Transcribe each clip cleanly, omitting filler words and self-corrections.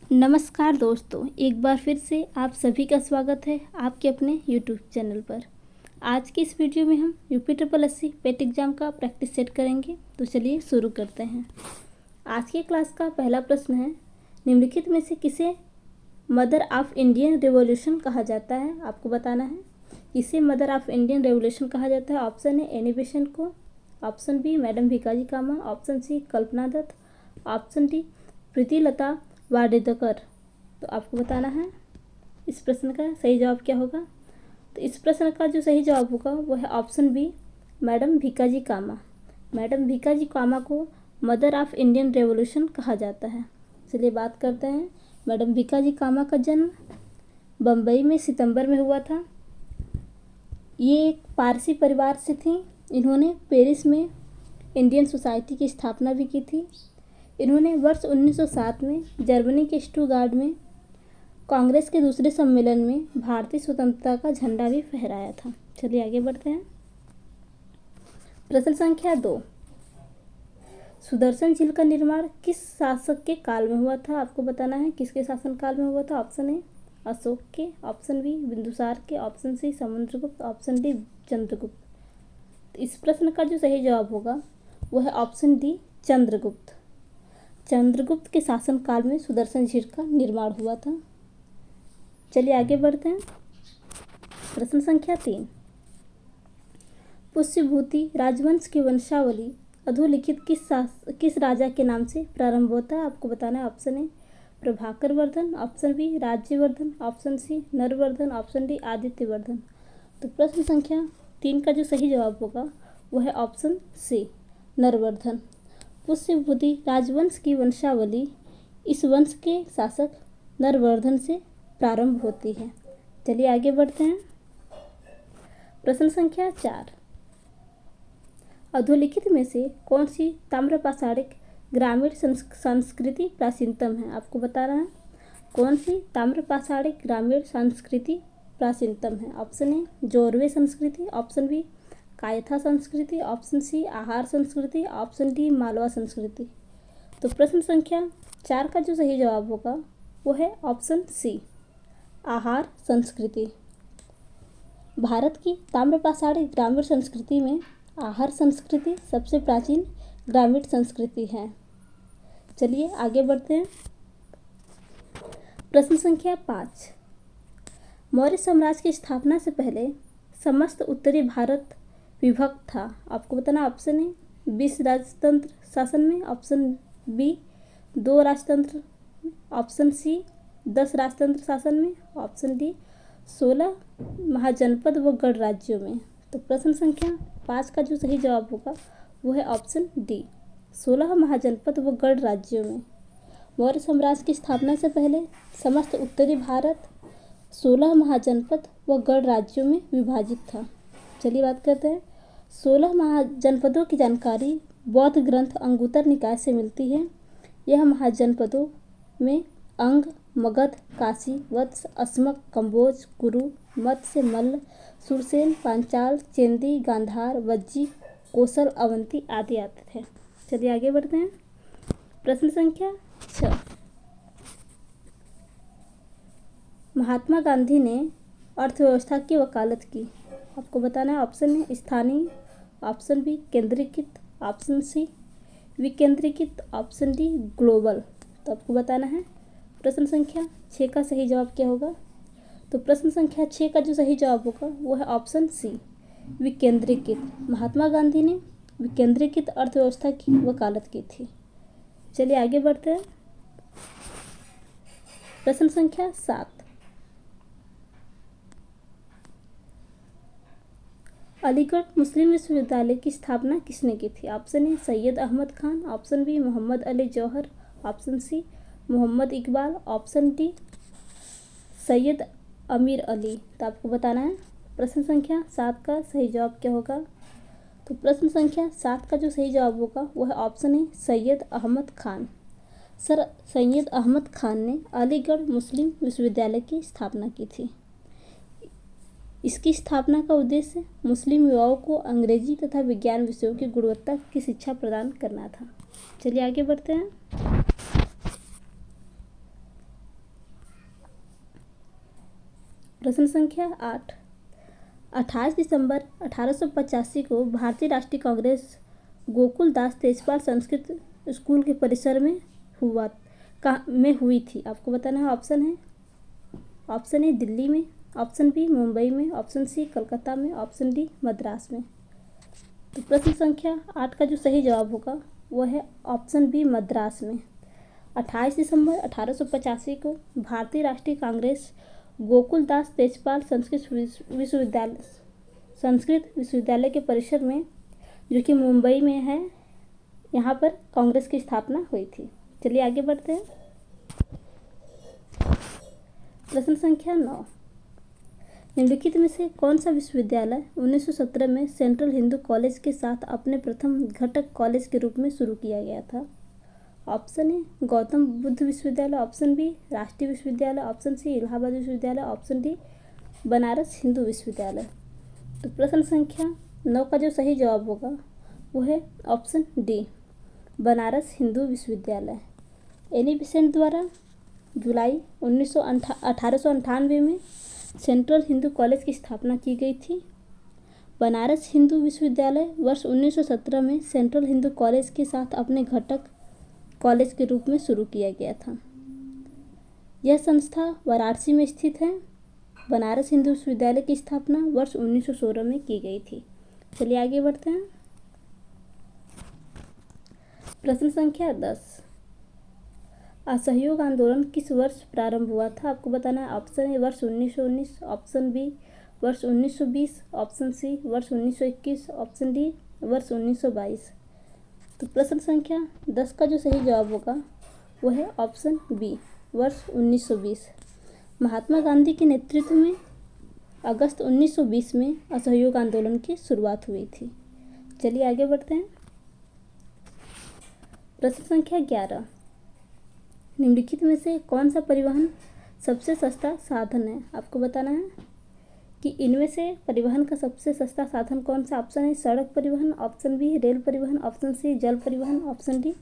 नमस्कार दोस्तों, एक बार फिर से आप सभी का स्वागत है आपके अपने YouTube चैनल पर। आज की इस वीडियो में हम UPSSC पेट एग्ज़ाम का प्रैक्टिस सेट करेंगे। तो चलिए शुरू करते हैं। आज की क्लास का पहला प्रश्न है, निम्नलिखित में से किसे मदर ऑफ इंडियन रेवोल्यूशन कहा जाता है? आपको बताना है किसे मदर ऑफ इंडियन रेवोल्यूशन कहा जाता है। ऑप्शन ए एनी बेसेंट को, ऑप्शन बी मैडम भीकाजी कामा, ऑप्शन सी कल्पना दत्त, ऑप्शन डी प्रीतिलता वाडेकर। तो आपको बताना है इस प्रश्न का सही जवाब क्या होगा। तो इस प्रश्न का जो सही जवाब होगा वो है ऑप्शन बी मैडम भीकाजी कामा। मैडम भीकाजी कामा को मदर ऑफ इंडियन रेवोल्यूशन कहा जाता है। चलिए बात करते हैं। मैडम भीकाजी कामा का जन्म बम्बई में सितंबर में हुआ था। ये एक पारसी परिवार से थी। इन्होंने पेरिस में इंडियन सोसाइटी की स्थापना भी की थी। इन्होंने वर्ष 1907 में जर्मनी के स्टुटगार्ट में कांग्रेस के दूसरे सम्मेलन में भारतीय स्वतंत्रता का झंडा भी फहराया था। चलिए आगे बढ़ते हैं। प्रश्न संख्या 2, सुदर्शन झील का निर्माण किस शासक के काल में हुआ था? आपको बताना है किसके शासन काल में हुआ था। ऑप्शन ए अशोक के, ऑप्शन बी बिंदुसार के, option C Samudragupta, option D Chandragupta. इस प्रश्न का जो सही जवाब होगा वो है ऑप्शन डी चंद्रगुप्त। चंद्रगुप्त के शासनकाल में सुदर्शन झील का निर्माण हुआ था। चलिए आगे बढ़ते हैं। प्रश्न संख्या 3, पुष्यभूति राजवंश की वंशावली अधोलिखित किस राजा के नाम से प्रारंभ होता है? आपको बताना है। Option A Prabhakar Vardhan, option B Rajyavardhan, option C Naravardhan, option D Adityavardhan. तो प्रश्न संख्या 3 का जो सही जवाब होगा वो है ऑप्शन सी नरवर्धन। पुष्यभूति राजवंश की वंशावली इस वंश के शासक नरवर्धन से प्रारंभ होती है। चलिए आगे बढ़ते हैं। प्रश्न संख्या 4, अधोलिखित में से कौन सी ताम्रपाषाणिक ग्रामीण संस्कृति प्राचीनतम है? आपको बताना है कौन सी ताम्रपाषाणिक ग्रामीण संस्कृति प्राचीनतम है। ऑप्शन ए जोरवे संस्कृति, ऑप्शन बी कायथा संस्कृति, ऑप्शन सी आहार संस्कृति, ऑप्शन डी मालवा संस्कृति। तो प्रश्न संख्या 4 का जो सही जवाब होगा वो है ऑप्शन सी आहार संस्कृति। भारत की ताम्रपाषाणिक ग्रामीण संस्कृति में आहार संस्कृति सबसे प्राचीन ग्रामीण संस्कृति है। चलिए आगे बढ़ते हैं। प्रश्न संख्या 5, मौर्य साम्राज्य की स्थापना से पहले समस्त उत्तरी भारत विभक्त था। आपको बताना ऑप्शन ए 20 राजतंत्र शासन में, ऑप्शन बी 2 राजतंत्र, ऑप्शन सी 10 राजतंत्र शासन में, ऑप्शन डी 16 महाजनपद व गढ़ राज्यों में। तो प्रश्न संख्या 5 का जो सही जवाब होगा वो है ऑप्शन डी 16 महाजनपद व गढ़ राज्यों में। मौर्य साम्राज्य की स्थापना से पहले समस्त उत्तरी भारत 16 महाजनपद व गढ़ राज्यों में विभाजित था। चलिए बात करते हैं। 16 महाजनपदों की जानकारी बौद्ध ग्रंथ अंगुत्तर निकाय से मिलती है। यह महाजनपदों में अंग, मगध, काशी, वत्स, अस्मक, कम्बोज, कुरु, मत्स्य, मल्ल, सुरसेन, पांचाल, चेंदी, गांधार, वज्जी, कोसल, अवंती आदि आते थे। चलिए आगे बढ़ते हैं। प्रश्न संख्या 6, महात्मा गांधी ने अर्थव्यवस्था की वकालत की। आपको बताना है ऑप्शन ए स्थानीय, ऑप्शन बी केंद्रीकृत, ऑप्शन सी विकेंद्रीकृत, ऑप्शन डी ग्लोबल। तो आपको बताना है प्रश्न संख्या 6 का सही जवाब क्या होगा। तो प्रश्न संख्या 6 का जो सही जवाब होगा वो है ऑप्शन सी विकेंद्रीकृत। महात्मा गांधी ने विकेंद्रीकृत अर्थव्यवस्था की वकालत की थी। चलिए आगे बढ़ते हैं। प्रश्न संख्या 7, अलीगढ़ मुस्लिम विश्वविद्यालय की स्थापना किसने की थी? Option A Syed Ahmad Khan, option B Mohammad Ali Jauhar, option C Mohammad Iqbal, option D Syed Ameer Ali. तो आपको बताना है प्रश्न संख्या 7 का सही जवाब क्या होगा। तो प्रश्न संख्या 7 का जो सही जवाब होगा वो है option A Syed Ahmad Khan. Sir Syed Ahmad Khan ने अलीगढ़ मुस्लिम विश्वविद्यालय की स्थापना की थी। इसकी स्थापना का उद्देश्य मुस्लिम युवाओं को अंग्रेजी तथा विज्ञान विषयों की गुणवत्ता की शिक्षा प्रदान करना था। चलिए आगे बढ़ते हैं। प्रश्न संख्या 8। 28 दिसंबर 1885 को भारतीय राष्ट्रीय कांग्रेस गोकुल दास तेजपाल संस्कृत स्कूल के परिसर में हुई थी। आपको बताना है। ऑप्शन ए दिल्ली में, ऑप्शन बी मुंबई में, ऑप्शन सी कलकत्ता में, ऑप्शन डी मद्रास में। तो प्रश्न संख्या 8 का जो सही जवाब होगा वो है ऑप्शन बी मद्रास में। 28 दिसंबर 1885 को भारतीय राष्ट्रीय कांग्रेस गोकुल दास तेजपाल संस्कृत विश्वविद्यालय के परिसर में, जो कि मुंबई में है, यहाँ पर कांग्रेस की स्थापना हुई थी। चलिए आगे बढ़ते हैं। प्रश्न संख्या 9। निम्नलिखित में से कौन सा विश्वविद्यालय 1917 में सेंट्रल हिंदू कॉलेज के साथ अपने प्रथम घटक कॉलेज के रूप में शुरू किया गया था? ऑप्शन ए गौतम बुद्ध विश्वविद्यालय, ऑप्शन बी राष्ट्रीय विश्वविद्यालय, ऑप्शन सी इलाहाबाद विश्वविद्यालय, ऑप्शन डी बनारस हिंदू विश्वविद्यालय। तो प्रश्न संख्या 9 का जो सही जवाब होगा वो है ऑप्शन डी बनारस हिंदू विश्वविद्यालय। एनी बेसेंट द्वारा जुलाई 1898 में सेंट्रल हिंदू कॉलेज की स्थापना की गई थी। बनारस हिंदू विश्वविद्यालय वर्ष 1917 में सेंट्रल हिंदू कॉलेज के साथ अपने घटक कॉलेज के रूप में शुरू किया गया था। यह संस्था वाराणसी में स्थित है। बनारस हिंदू विश्वविद्यालय की स्थापना वर्ष 1916 में की गई थी। चलिए आगे बढ़ते हैं। प्रश्न संख्या 10। असहयोग आंदोलन किस वर्ष प्रारंभ हुआ था? आपको बताना है। ऑप्शन ए वर्ष 1919, ऑप्शन बी वर्ष 1920, ऑप्शन सी वर्ष 1921, ऑप्शन डी वर्ष 1922। तो प्रश्न संख्या 10 का जो सही जवाब होगा वो है ऑप्शन बी वर्ष 1920। महात्मा गांधी के नेतृत्व में अगस्त 1920 में असहयोग आंदोलन की शुरुआत हुई थी। चलिए आगे बढ़ते हैं। प्रश्न संख्या 11। निम्नलिखित में से कौन सा परिवहन सबसे सस्ता साधन है? आपको बताना है कि इनमें से परिवहन का सबसे सस्ता साधन कौन सा? ऑप्शन ए सड़क परिवहन, ऑप्शन बी रेल परिवहन, ऑप्शन सी जल परिवहन, ऑप्शन डी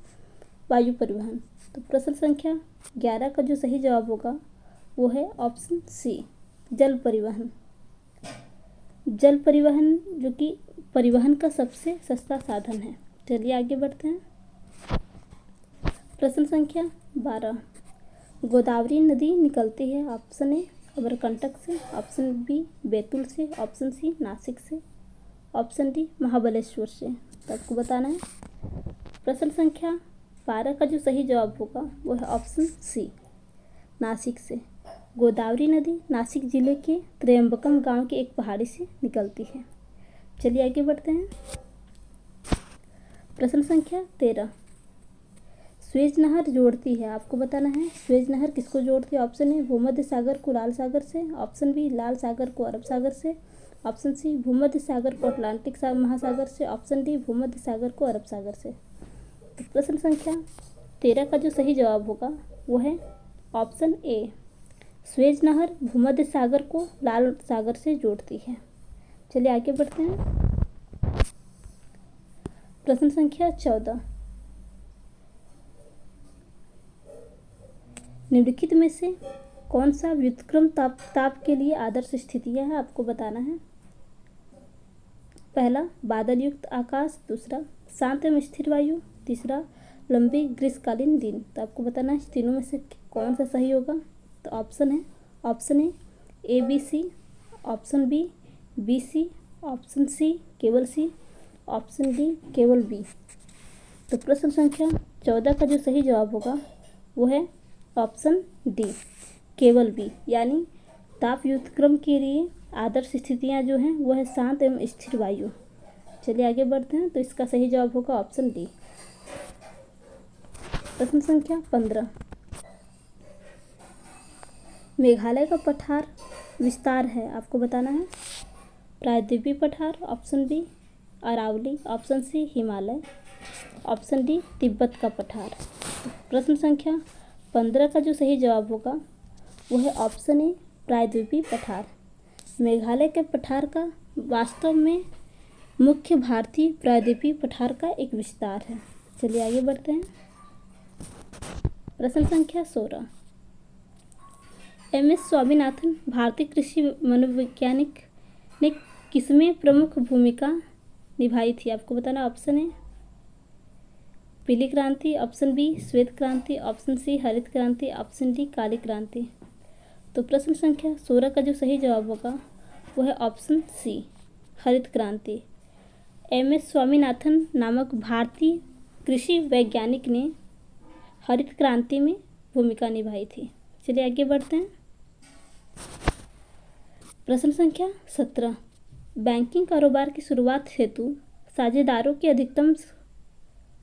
वायु परिवहन। तो प्रश्न संख्या 11 का जो सही जवाब होगा वो है ऑप्शन सी जल परिवहन। जल परिवहन जो कि परिवहन का सबसे सस्ता साधन है। चलिए आगे बढ़ते हैं। प्रश्न संख्या 12। गोदावरी नदी निकलती है ऑप्शन ए अमरकंटक से, ऑप्शन बी बैतूल से, ऑप्शन सी नासिक से, ऑप्शन डी महाबलेश्वर से। तो आपको बताना है। प्रश्न संख्या 12 का जो सही जवाब होगा वो है ऑप्शन सी नासिक से। गोदावरी नदी नासिक जिले के त्र्यंबकम गांव के एक पहाड़ी से निकलती है। चलिए आगे बढ़ते हैं। प्रश्न संख्या 13। स्वेज नहर जोड़ती है। आपको बताना है स्वेज नहर किसको जोड़ती है? ऑप्शन ए भूमध्य सागर को लाल सागर से, ऑप्शन बी लाल सागर को अरब सागर से, ऑप्शन सी भूमध्य सागर को अटलांटिक महासागर से, ऑप्शन डी भूमध्य सागर को अरब सागर से। तो प्रश्न संख्या 13 का जो सही जवाब होगा वो है ऑप्शन ए स्वेज नहर भूमध्य सागर को लाल सागर से जोड़ती है। चलिए आगे बढ़ते हैं। प्रश्न संख्या 14। निम्नलिखित में से कौन सा व्युत्क्रम ताप के लिए आदर्श स्थितियां है? आपको बताना है। पहला बादल युक्त आकाश, दूसरा शांत एवं स्थिर वायु, तीसरा लंबी ग्रीष्मकालीन दिन। तो आपको बताना है तीनों में से कौन सा सही होगा। तो option A B C, option B B C, option C केवल सी, ऑप्शन डी केवल बी। तो प्रश्न संख्या 14 का जो सही जवाब होगा वो है ऑप्शन डी केवल बी, यानी ताप व्युत्क्रम के लिए आदर्श स्थितियां जो हैं वो है शांत एवं स्थिर वायु। चलिए आगे बढ़ते हैं। तो इसका सही जवाब होगा ऑप्शन डी। प्रश्न संख्या 15। मेघालय का पठार विस्तार है। आपको बताना है। प्रायद्वीपीय पठार, option B Aravalli, option C Himalaya, option D Tibet का पठार। प्रश्न संख्या 15 का जो सही जवाब होगा वो है ऑप्शन ए प्रायद्वीपीय पठार। मेघालय के पठार का वास्तव में मुख्य भारतीय प्रायद्वीपीय पठार का एक विस्तार है। चलिए आगे बढ़ते हैं। प्रश्न संख्या 16। एम.एस. स्वामीनाथन भारतीय कृषि मनोवैज्ञानिक ने किसमें प्रमुख भूमिका निभाई थी? आपको बताना। ऑप्शन है पीली क्रांति, ऑप्शन बी श्वेत क्रांति, ऑप्शन सी हरित क्रांति, ऑप्शन डी काली क्रांति। तो प्रश्न संख्या 16 का जो सही जवाब होगा वो है ऑप्शन सी हरित क्रांति। एम.एस. स्वामीनाथन नामक भारतीय कृषि वैज्ञानिक ने हरित क्रांति में भूमिका निभाई थी। चलिए आगे बढ़ते हैं। प्रश्न संख्या 17, बैंकिंग कारोबार की शुरुआत हेतु साझेदारों की अधिकतम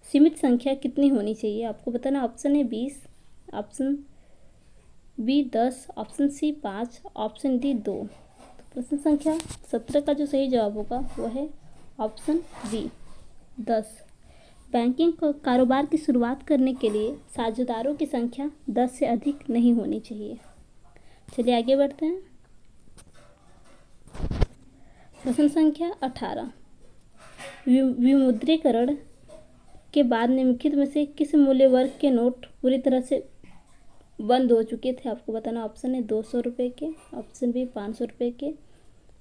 सीमित संख्या कितनी होनी चाहिए? आपको बताना। ऑप्शन है 20, option B 10, option C 5, option D 2। तो प्रश्न संख्या 17 का जो सही जवाब होगा वो है ऑप्शन बी 10। बैंकिंग कारोबार की शुरुआत करने के लिए साझेदारों की संख्या 10 से अधिक नहीं होनी चाहिए। चलिए आगे बढ़ते हैं। प्रश्न संख्या 18, विमुद्रीकरण के बाद निम्नलिखित में से किस मूल्य वर्ग के नोट पूरी तरह से बंद हो चुके थे? आपको बताना। ऑप्शन है 200 रुपये के, ऑप्शन बी 500 रुपये के,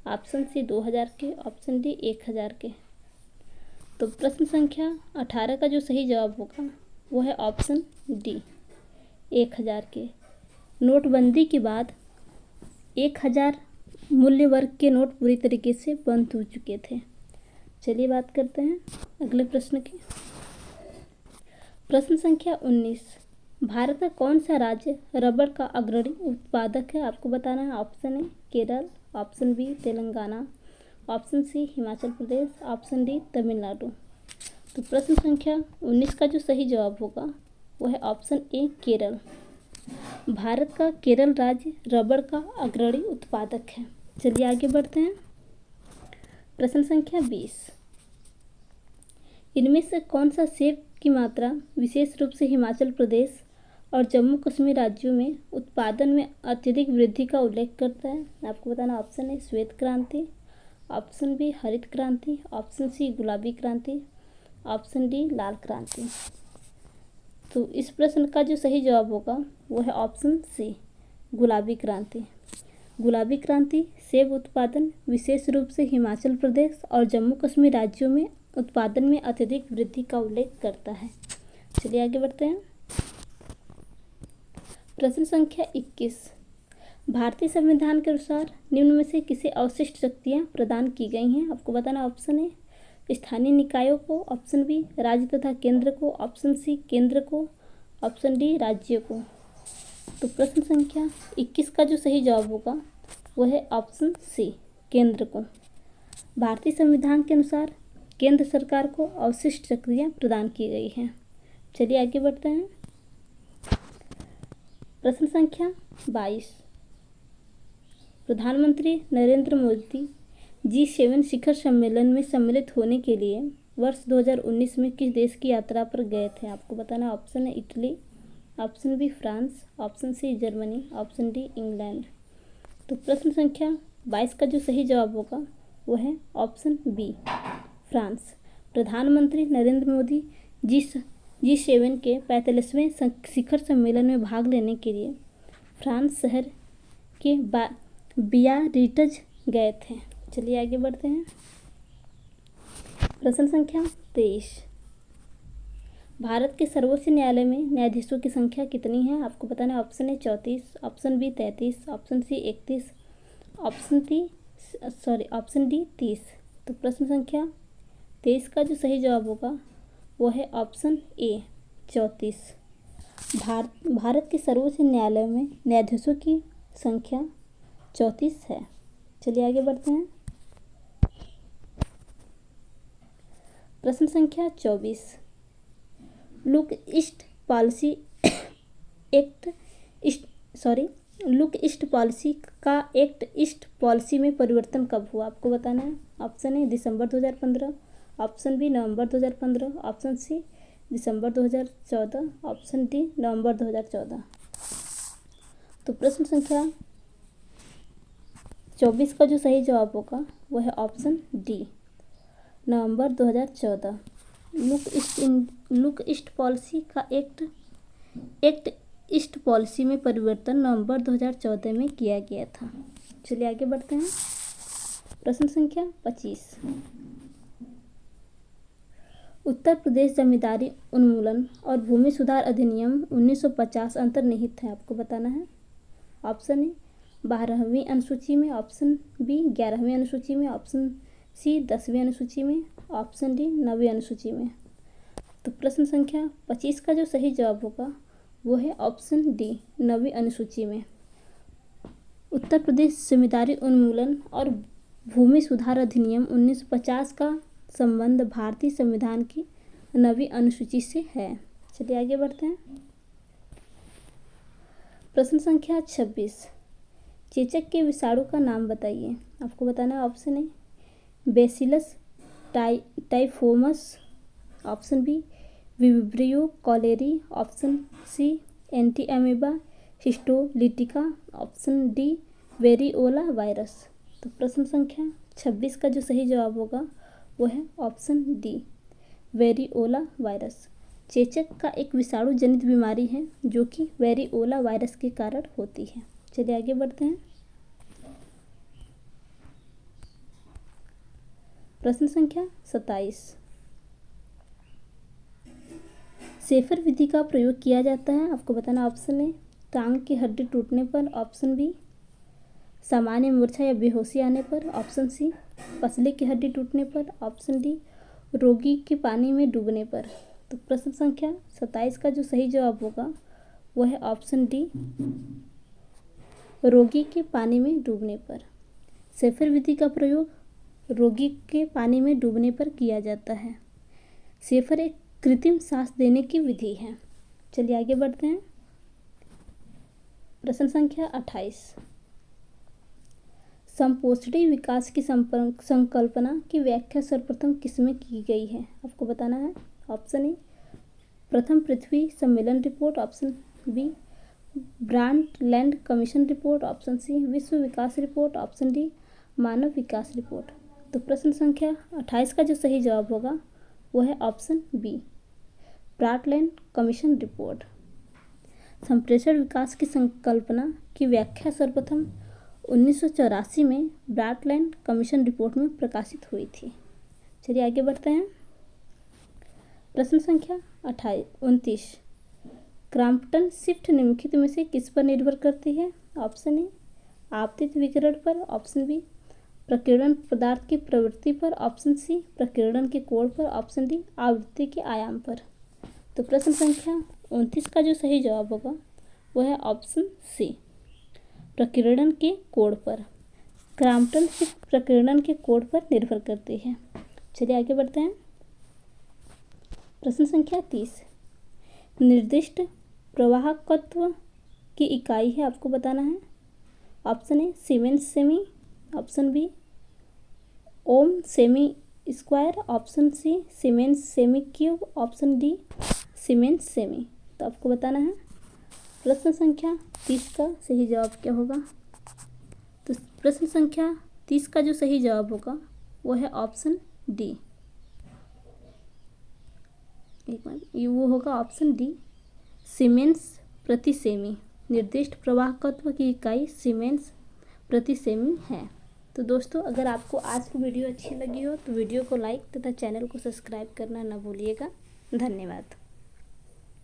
ऑप्शन सी 2000 के, ऑप्शन डी 1000 के। तो प्रश्न संख्या 18 का जो सही जवाब होगा वो है ऑप्शन डी 1000 के। नोटबंदी के बाद 1000 मूल्य वर्ग के नोट पूरी तरीके से बंद हो चुके थे। चलिए बात करते हैं अगले प्रश्न की। प्रश्न संख्या 19, भारत का कौन सा राज्य रबड़ का अग्रणी उत्पादक है? आपको बताना है। ऑप्शन है Kerala, option B Telangana, option C Himachal Pradesh, option D Tamil Nadu. तो प्रश्न संख्या 19 का जो सही जवाब होगा वो है ऑप्शन ए केरल। भारत का केरल राज्य रबड़ का अग्रणी उत्पादक है। चलिए आगे बढ़ते हैं। प्रश्न संख्या 20, इनमें से कौन सा सेब की मात्रा विशेष रूप से हिमाचल प्रदेश और जम्मू कश्मीर राज्यों में उत्पादन में अत्यधिक वृद्धि का उल्लेख करता है? आपको बताना। ऑप्शन है श्वेत क्रांति, ऑप्शन बी हरित क्रांति, ऑप्शन सी गुलाबी क्रांति, ऑप्शन डी लाल क्रांति। तो इस प्रश्न का जो सही जवाब होगा वो है ऑप्शन सी गुलाबी क्रांति। गुलाबी क्रांति सेब उत्पादन विशेष रूप से हिमाचल प्रदेश और जम्मू कश्मीर राज्यों में उत्पादन में अत्यधिक वृद्धि का उल्लेख करता है। चलिए आगे बढ़ते हैं। प्रश्न संख्या 21, भारतीय संविधान के अनुसार निम्न में से किसे अवशिष्ट शक्तियाँ प्रदान की गई हैं? आपको बताना। ऑप्शन है स्थानीय निकायों को, ऑप्शन बी राज्य तथा केंद्र को, ऑप्शन सी केंद्र को, ऑप्शन डी राज्य को। तो प्रश्न संख्या 21 का जो सही जवाब होगा वो है ऑप्शन सी केंद्र को। भारतीय संविधान के अनुसार केंद्र सरकार को अवशिष्ट शक्तियाँ प्रदान की गई हैं। चलिए आगे बढ़ते हैं। प्रश्न संख्या 22, प्रधानमंत्री नरेंद्र मोदी G7 शिखर सम्मेलन में सम्मिलित होने के लिए वर्ष 2019 में किस देश की यात्रा पर गए थे? आपको बताना। ऑप्शन है Italy, option B France, option C Germany, option D England. तो प्रश्न संख्या 22 का जो सही जवाब होगा वो है ऑप्शन बी फ्रांस। प्रधानमंत्री नरेंद्र मोदी G7 के 45वें शिखर सम्मेलन में भाग लेने के लिए फ्रांस शहर के बियारिट्ज गए थे। चलिए आगे बढ़ते हैं। प्रश्न संख्या 23, भारत के सर्वोच्च न्यायालय में न्यायाधीशों की संख्या कितनी है? आपको बताना है। ऑप्शन है 34, option B 33, option C 31, option D 30। तो प्रश्न संख्या 23 का जो सही जवाब होगा वो है ऑप्शन ए 34। भारत के सर्वोच्च न्यायालय में न्यायाधीशों की संख्या 34 है। चलिए आगे बढ़ते हैं। प्रश्न संख्या 24, लुक ईस्ट पॉलिसी का एक्ट ईस्ट पॉलिसी में परिवर्तन कब हुआ? आपको बताना है। ऑप्शन है दिसंबर 2015, ऑप्शन बी नवंबर 2015, ऑप्शन सी दिसंबर 2014, ऑप्शन डी नवंबर 2014। तो प्रश्न संख्या 24 का जो सही जवाब होगा वो है ऑप्शन डी नवंबर 2014। लुक ईस्ट पॉलिसी का एक्ट ईस्ट पॉलिसी में परिवर्तन नवंबर 2014 में किया गया था। चलिए आगे बढ़ते हैं। प्रश्न संख्या 25। उत्तर प्रदेश जमींदारी उन्मूलन और भूमि सुधार अधिनियम 1950 अंतर्निहित है, आपको बताना है। ऑप्शन ए 12वीं अनुसूची में, ऑप्शन बी 11वीं अनुसूची में, ऑप्शन सी 10वीं अनुसूची में, ऑप्शन डी 9वीं अनुसूची में। तो प्रश्न संख्या 25 का जो सही जवाब होगा वो है ऑप्शन डी 9वीं अनुसूची में। उत्तर प्रदेश जमींदारी उन्मूलन और भूमि सुधार अधिनियम 1950 का संबंध भारतीय संविधान की 9वीं अनुसूची से है। चलिए आगे बढ़ते हैं। प्रश्न संख्या 26। चेचक के विषाणु का नाम बताइए। आपको बताना है। Option A bacillus typhosus, option B vibrio cholerae, option C entamoeba histolytica, option D variola virus. तो प्रश्न संख्या 26 का जो सही जवाब होगा वो है ऑप्शन डी वेरिओला वायरस। चेचक का एक विषाणु जनित बीमारी है जो कि वेरिओला वायरस के कारण होती है। चलिए आगे बढ़ते हैं। प्रश्न संख्या 27। शेफर विधि का प्रयोग किया जाता है, आपको बताना। ऑप्शन ए टांग की हड्डी टूटने पर, ऑप्शन बी सामान्य मूर्छा या बेहोशी आने पर, ऑप्शन सी पसली की हड्डी टूटने पर, ऑप्शन डी रोगी के पानी में डूबने पर। तो प्रश्न संख्या 27 का जो सही जवाब होगा वो है ऑप्शन डी रोगी के पानी में डूबने पर। शेफर विधि का प्रयोग रोगी के पानी में डूबने पर किया जाता है। शेफर एक कृत्रिम सांस देने की विधि है। चलिए आगे बढ़ते हैं। प्रश्न संख्या 28। संपोषणी विकास की संकल्पना की व्याख्या सर्वप्रथम किसमें की गई है, आपको बताना है। ऑप्शन ए प्रथम पृथ्वी सम्मेलन report, option B Brundtland commission report, option C विश्व विकास रिपोर्ट, ऑप्शन डी मानव विकास रिपोर्ट। तो प्रश्न संख्या 28 का जो सही जवाब होगा वो है option B Brundtland commission report. संप्रेषण विकास की संकल्पना की व्याख्या सर्वप्रथम 1984 में ब्रांडलैंड कमीशन रिपोर्ट में प्रकाशित हुई थी। चलिए आगे बढ़ते हैं। प्रश्न संख्या 29। क्रॉम्पटन शिफ्ट निम्नलिखित में से किस पर निर्भर करती है। ऑप्शन ए आपतित विकिरण पर, ऑप्शन बी प्रकीर्णन पदार्थ की प्रवृत्ति पर, ऑप्शन सी प्रकीर्णन के कोण पर, ऑप्शन डी आवृत्ति के आयाम पर। तो प्रश्न संख्या 29 का जो सही जवाब होगा वो है ऑप्शन सी प्रकीर्णन के कोण पर। क्रॉम्पटन शिफ्ट प्रकीर्णन के कोण पर निर्भर करती है। चलिए आगे बढ़ते हैं। प्रश्न संख्या 30। निर्दिष्ट प्रवाहकत्व की इकाई है, आपको बताना है। Option A siemens semi, option B ohm semi square, option C siemens semi cube, option D siemens semi. तो आपको बताना है प्रश्न संख्या 30 का सही जवाब क्या होगा। तो प्रश्न संख्या 30 का जो सही जवाब होगा वो है ऑप्शन डी, एक मिनट, ये वो होगा ऑप्शन डी सीमेंस प्रति सेमी। निर्दिष्ट प्रवाहकत्व की इकाई सीमेंस प्रति सेमी है। तो दोस्तों, अगर आपको आज की वीडियो अच्छी लगी हो तो वीडियो को लाइक तथा चैनल को सब्सक्राइब करना ना भूलिएगा। धन्यवाद।